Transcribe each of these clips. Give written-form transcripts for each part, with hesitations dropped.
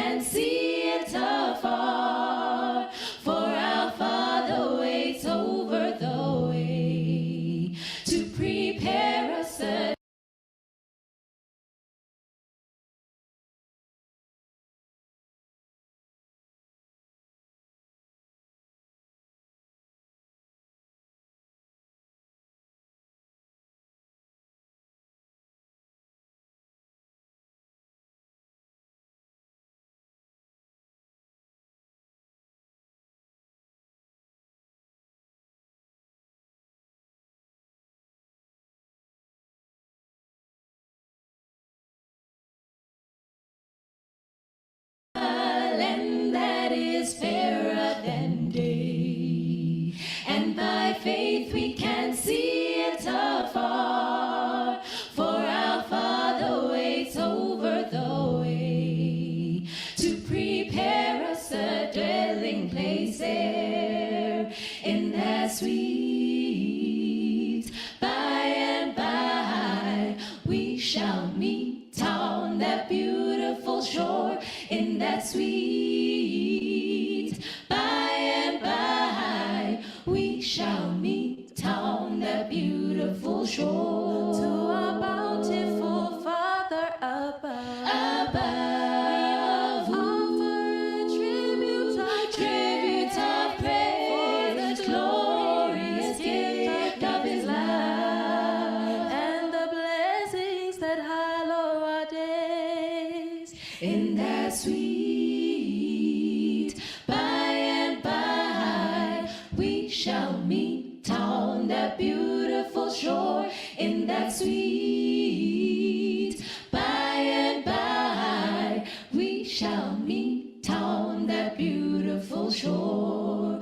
can see it afar, for our Father waits over the way to prepare us a land that is fairer than day, and by faith we can see it afar, for our Father waits over the way to prepare us a dwelling place there in that sweet by and by we shall meet on that beautiful shore, in that sweet by and by we shall meet on that beautiful shore. To our bountiful Father above, we offer a tribute of praise, glorious gift of His love, and the blessings that hallow our days. in that sweet by and by we shall meet on that beautiful shore, in that sweet by and by we shall meet on that beautiful shore.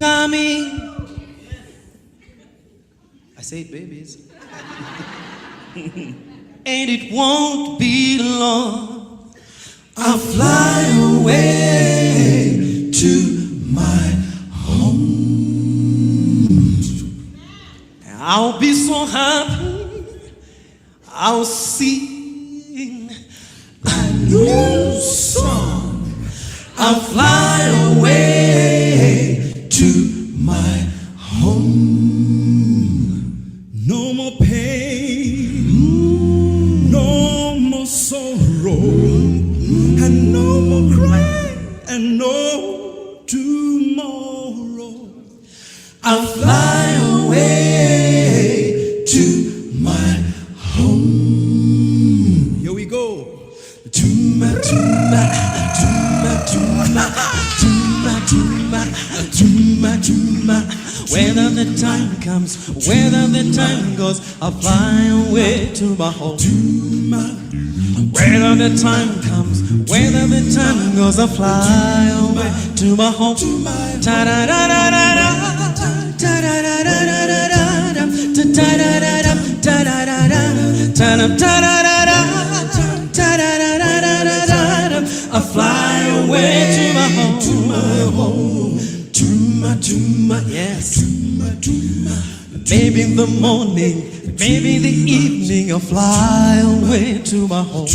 coming. I said babies. And it won't be long. I'll fly away to my home. I'll be so happy. I'll sing a new song. I'll fly away to my home. No more pain, no more sorrow, and no more crying, and no tomorrow. I'll fly away to my home. Here we go. Tuma, tuma, tuma, tuma, tuma, tuma, tuma, tuma. Whether the time comes, whether the time goes, I'll fly away to my home. Whether the time comes, whether the time goes, I'll fly away to my home. Ta da da da da da, ta da da da da da, ta da da da da, ta da da da, ta da da da da, ta da da da da da. I'll fly away to my home, to my home. Tuma, yes. Maybe in the morning, maybe in the evening, I'll fly away to my home.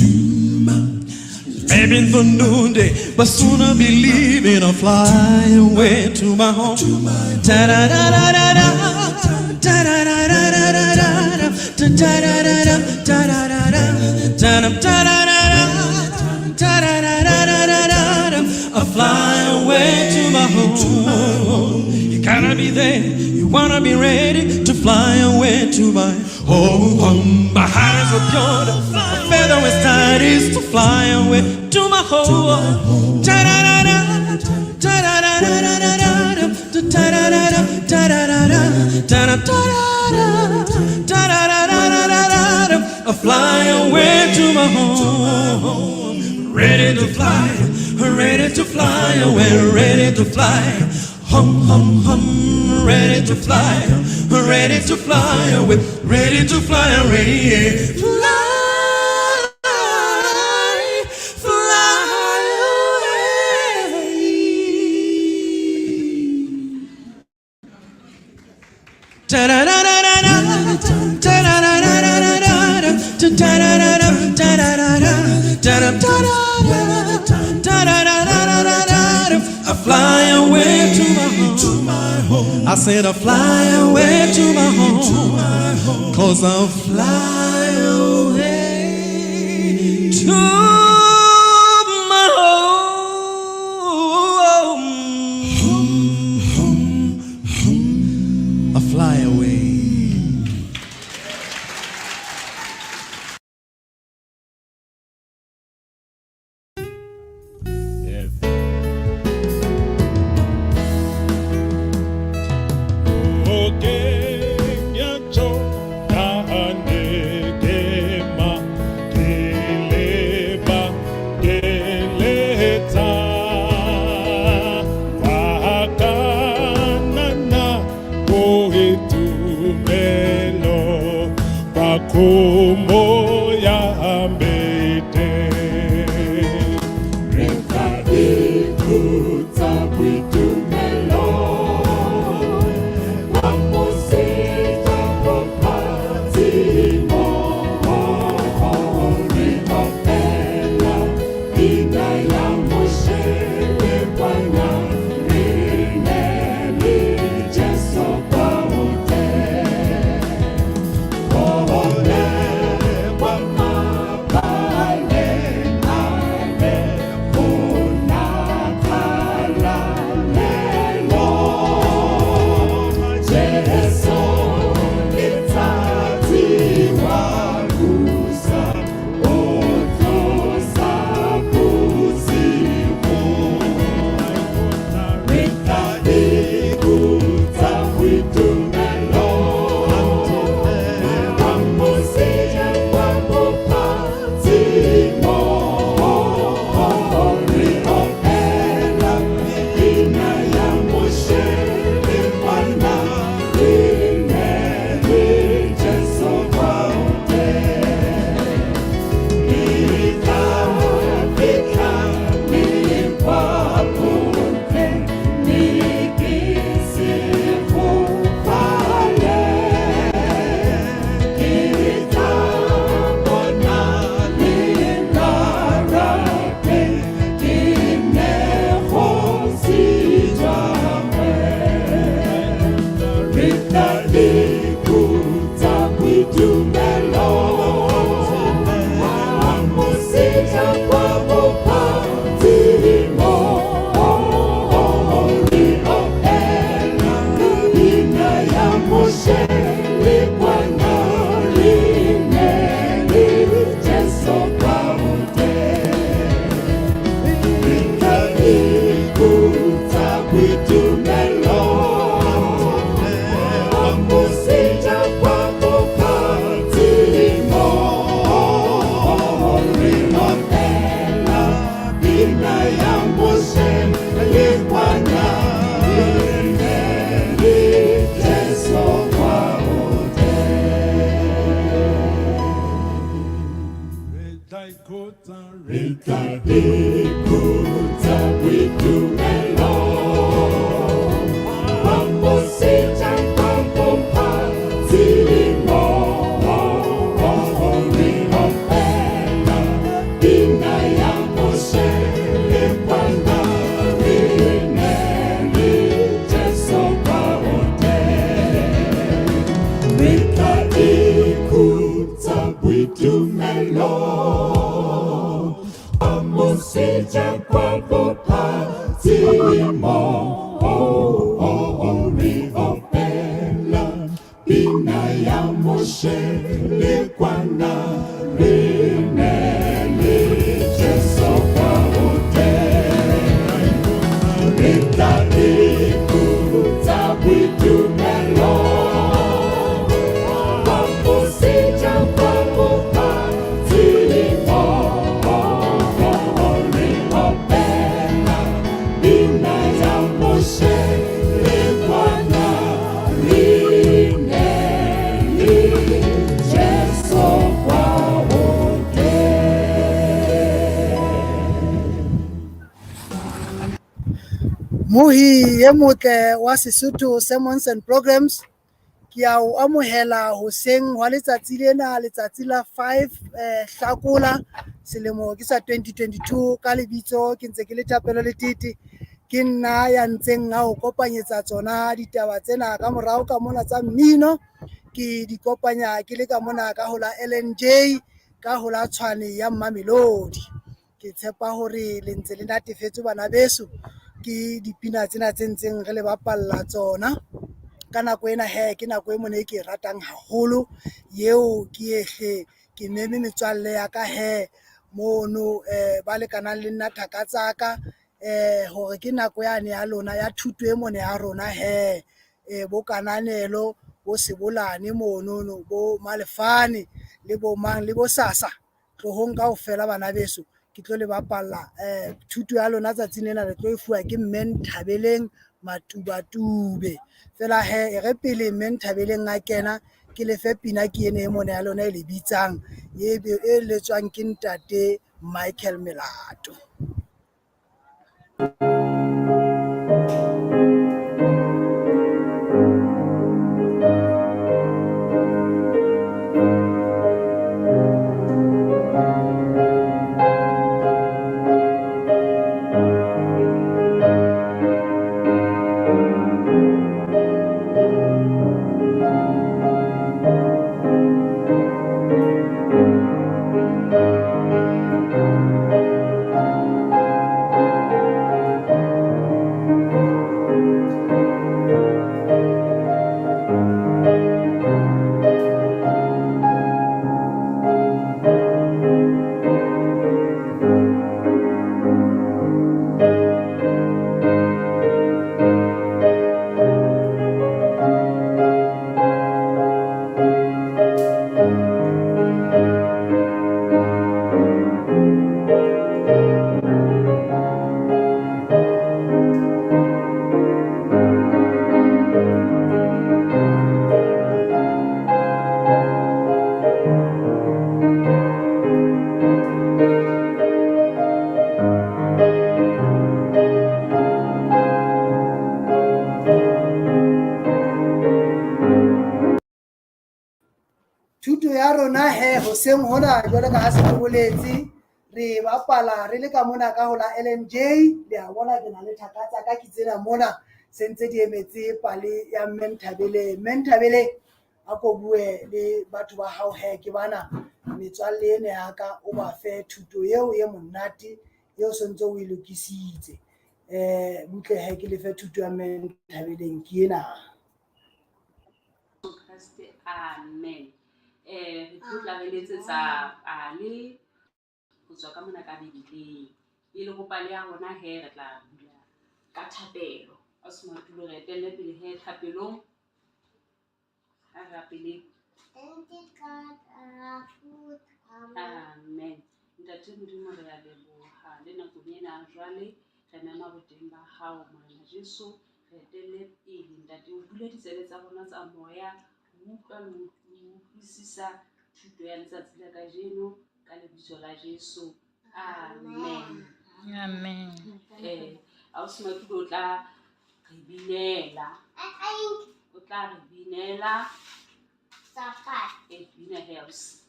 Maybe in the noonday, but soon I'll be leaving. I'll fly away to my home. Ta da da da da da, ta da da da da da da, ta da da da da, ta da da da, ta da da da da, ta da da da da da. I'll fly away to my home. You gotta be there, you wanna be ready to fly away to my home. My heart is so pure, my feather is tight, is to fly away to my home. Ta da da da, ta da da da da da, ta da da da, ta da da da, ta da da da. I'll fly away to my home. Ready to fly, ready to fly away, ready to fly. Hum, hum, hum, ready to fly away, ready to fly away. Fly away. Ta da da da da da, ta da da da da da da, ta da da da da, ta da da da, ta da da da. I fly away to my home. I said I fly away to my home. 'Cause I'll fly away to my home. I fly away. Muhi ye motle wa Sesotho Sermons and Programs ke a o amohela hoseng wa letsatsi lena letsatsi la 5 Hlakola selemo ke sa 2022 ka lebitso ke ntse ke le Thapelo Letete ke nna ya ntseng a o kopanyetsa tsona ditaba tsena ka morao ka mona tsa mmino ke di kopanya ke le ka mona ka ho la LNJ ka ho la tshwane ya Mamelodi ke tshepa hore le ntse le natefetse bana beso ke dipina tsena tse ntseng re le bapalla tsona ka nako ena ke nako e mone ke ratang haholo yeo ke ehle ke meme metswalle ya ka mono ba le kanang le nna thaka tsaka hore ke nako yane ya lona ya thuto e mone ya rona bo kananelo bo sebolane mono bo malefane le bo mang le bo sasa tlohong kaofela bana beso ke tlo le bapalla thuto ya lona tsatsing lena le tlo e fuwa ke Mme Nthabeleng Matubatube fela e re pele Mme Nthabeleng a kena ke lefe pina ke ene e mone ya lona e le bitsang e letswang ke ntate Michael Melato. Thuto ya rona hoseng hona jwale ka ha se boletse re bapala re le ka mona ka ho la LNJ le a bona ke na le thakatsa ka ke tsena mona sentse di emetse pale ya Mme Nthabeleng a ko bue le batho ba hao ke bana metswalle ene ya ka o ba fe thuto eo e monate eo sontso o e lokisitse butle ke le fe thuto ya Mme Nthabeleng ke ena. Amen. Re tla re letsetsa ale go tswa ka mona ka Bebeleng e le go pale ya rona re tla bula ka thapelo. a se matulo re etelle pele he thapelong a rapele. Amen. Ntate Modimo re a leboha le nakong ena jwale re mema boteng ba hao Morena Jesu re etelle pele ntate o bule ditsebe tsa rona tsa moya ho utlwa le ho utlwisisa thuto ya letsatsi la kajeno ka lebitso la Jesu. Amen. Amen. A o se matulo o tla re binela. O tla re binela. Pina helps.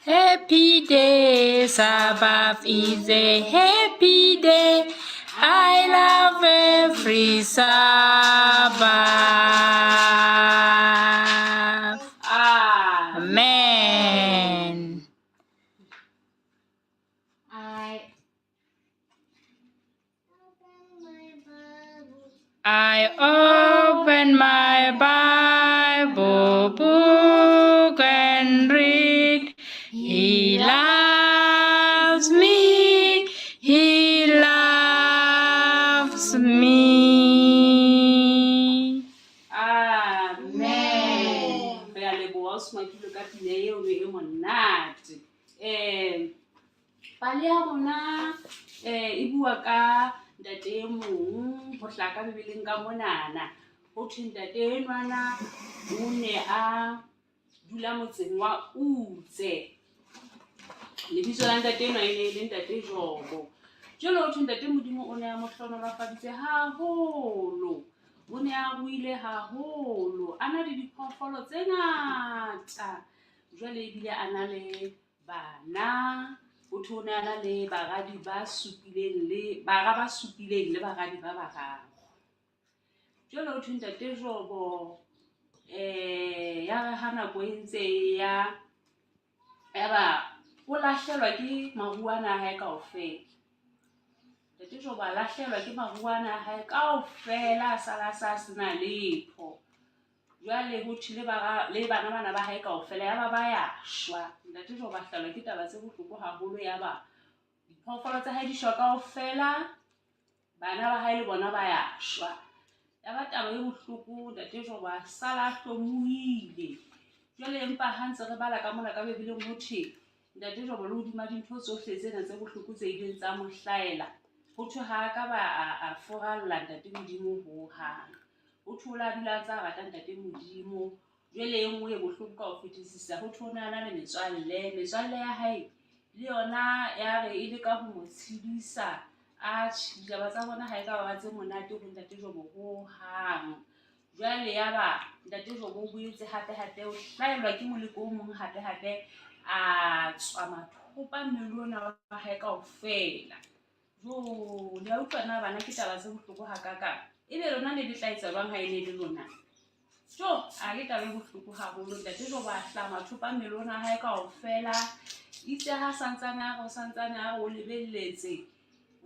Happy day, Sabbath is a happy day. I love every Sabbath. Amen. I open my Bible book and read. He loves me. He loves me. Amen. Re a leboha o se matulo ka pina eo e monate. Pale ya rona e bua ka ntate e mong ho hlaka Bibeleng ka monana. Ho thwe ntate enwana o ne a dula motseng wa Utse. Lebitso la ntate enwa e ne le ntate Jobo. Jwale ho thwe ntate Modimo o ne a mo hlonolofaditse haholo. O ne a buile haholo. A na le diphoofolo tse ngata. Jwale ebile a na le bana. Ho thwe o ne a na le baradi ba supileng le bara ba supileng le baradi ba bararo. Jwale ho thwe ntate Jobo ya re ha nako e ntse ya ba o lahlehelwa ke maruana a hae kaofela. Ntate Jobo a lahlehelwa ke maruana a hae kaofela a sala sa sena letho. Jwale ho thwe le bana bana ba hae kaofela ya ba ya shwa. Ntate Jobo a hlahelwa ke taba tse bohloko haholo ya ba diphoofolo tsa hae di shwa kaofela, bana ba hae le bona ba ya shwa. Ya ba taba e bohloko. Ntate Jobo a sala a hlomohile. Jwale empa ha ntse re bala ka mona ka Bibeleng ho thwe ntate Jobo le hodima dintho tsohle tsena tse bohloko tse ileng tsa mo hlahela, ho thwe ha ka ba a foralla ntate Modimo ho hang. Ho thwe o la dula tsa rata ntate Modimo. Jwale e nngwe e bohloko ka ho fetisisa, ho thwe o ne a na le metswalle ya hae le yona ya re e le ka ho mo tshedisa. Ditaba tsa bona ha e ka ba tse monate ho ntate Jobo ho hang. Jwale ya ba ntate Jobo o boetse hape o hlahelwa ke moleko o mong hape a tswa mathopa mmeleng wa hae kaofela. Le a utlwana bana ke taba tse bohloko hakaka. Ebe lona ne le tla etsa jwang ha e ne le lona? A ke taba e bohloko haholo. Ntate Jobo a hlaha mathopa mmeleng wa hae kaofela. Itse ha santsane a re o lebelletse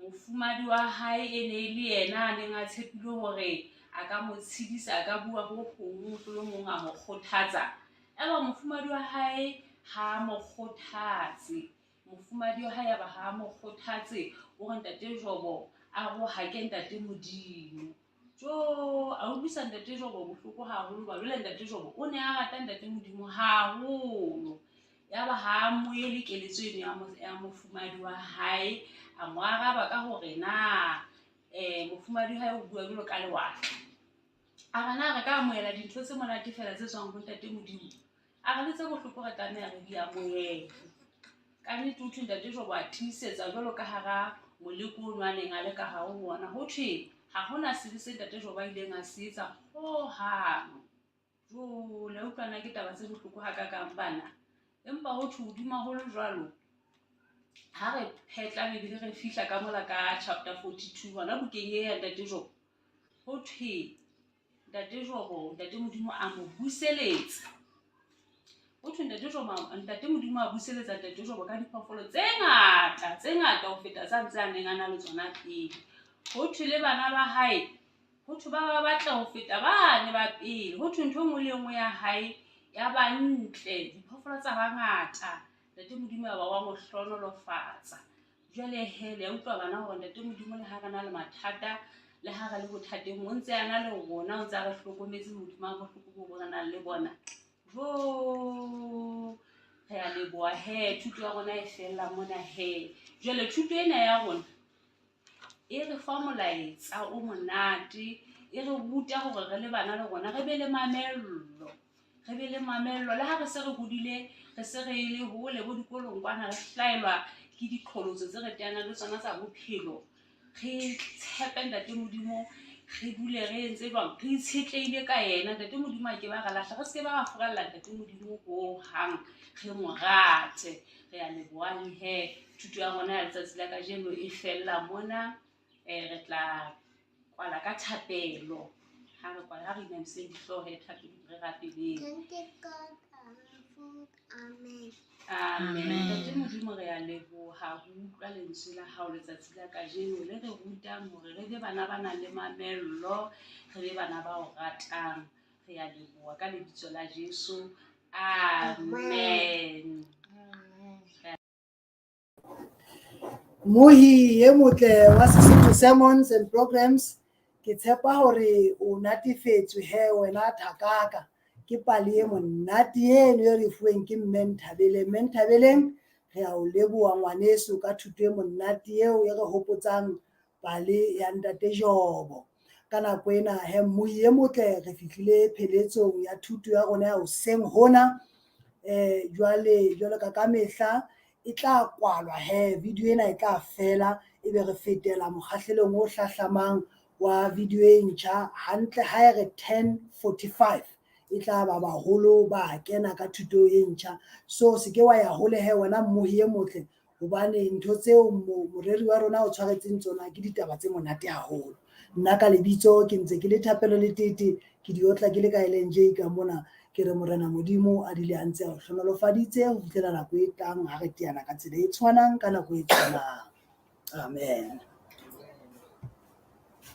mofumadi wa hae e ne le yena a neng a tshepile hore a ka mo tshedisa, a ka bua ho hong mohlomong a mo kgothatsa. Eba mofumadi wa hae ha mo kgothatse. Mofumadi wa hae ya ba ha mo kgothatse hore ntate Jobo a rohake ntate Modimo. A utlwisa ntate Jobo bohloko haholo ba jwale ntate Jobo o ne a rata ntate Modimo haholo. Ya ba ha moele keletso eno ya mofumadi wa hae, a mo araba ka hore na mofumadi wa hae o bua jwalo ka lewatla. A re na re ka amohela dintho tse monate fela tse tswang ho ntate Modimo. A re le tse bohloko re tlameha re di amohele. Ka nnete ho thwe ntate Jobo a tiisetsa jwalo ka hara moleko o a neng a le ka hare ho ona. Ho thwe ha hona sebe se ntate Jobo a ileng a se etsa ho hang. Le a utlwana ke taba tse bohloko hakakang bana. Empa ho thwe hodima ho le jwalo, ha re phetla Bibele re fihla ka mola ka chapter 42 hona bukeng ya ntate Jobo. Ho thwe ntate Modimo a mo buseletsa. Ho thwe ntate Modimo a buseletsa ntate Jobo ka diphoofolo tse ngata ho feta tsa ntse a neng a na le tsona pele. Ho thwe le bana ba hae, ho thwe ba batla ho feta bane ba pele. Ho thwe ntho engwe le engwe ya hae ya ba ntle, diphoofolo tsa bangata. Ntate Modimo ya ba wa mo hlonolofatsa. jwale hele ya utlwa bana hore ntate Modimo le ha re na le mathata le ha re le bothateng o ntse ana le rona o ntse a re hlokometse Modimo a bohloko bo re nang le bona re a leboha thuto ya rona e fella mona jwale thuto ena ya rona e re fa molaetsa o monate e re ruta hore re le bana le rona re be le mamello le ha re se re hodile re se re ile hole bo dikolong kwana re hlaelwa ke diqholotso tse re teana le tsona tsa bophelo re tshepe ntate Modimo re dule re entse jwang re itshetleile ka yena ntate Modimo a ke ba re lahla re se ke ba furalla ntate Modimo ho hang re mo rate re a leboha thuto ya rona ya letsatsi la kajeno e fella mona re tla kwala ka thapelo ha re inamse dihlooho thapelo re rapeleng. Amen. Ntate Modimo re a leboha ho utlwa lentswe la hao letsatsi la kajeno le re rutang hore re be bana ba nang le mamello re be bana ba o ratang re a leboha ka lebitso la Jesu. Amen. Mohi ye motle wa Sesotho sermons and programs ke tshepa hore o natefetswe wena thakaka ke pale e monate eno e re fuweng ke Mmenthabeleng re a o leboha ngwaneso ka thuto e monate eo e re hopotsang pale ya ntate Jobo ka nako ena mohi ye motle re fihlile pheletsong ya thuto ya rona ya hoseng hona jwale ka mehla e tla kwalwa video ena e tla fela e be re fetela mokgahlelong o hlahlamang wa video e ntjha hantle ha e re 10:45 e tla ba baholo ba kena ka thuto e ntjha so se ke wa ya hole wena mmohi e motle hobane ntho tseo moreri wa rona o tshwaretseng tsona ke ditaba tse monate haholo nna ka lebitso ke ntse ke le Thapelo le Tete ke di otla ke le ka LNJ ka mona ke re Morena Modimo a dile a ntse a hlonolofaditse ho fihlela nako e tlang ha re teana ka tsela e tshwanang ka nako e tshwanang. Amen.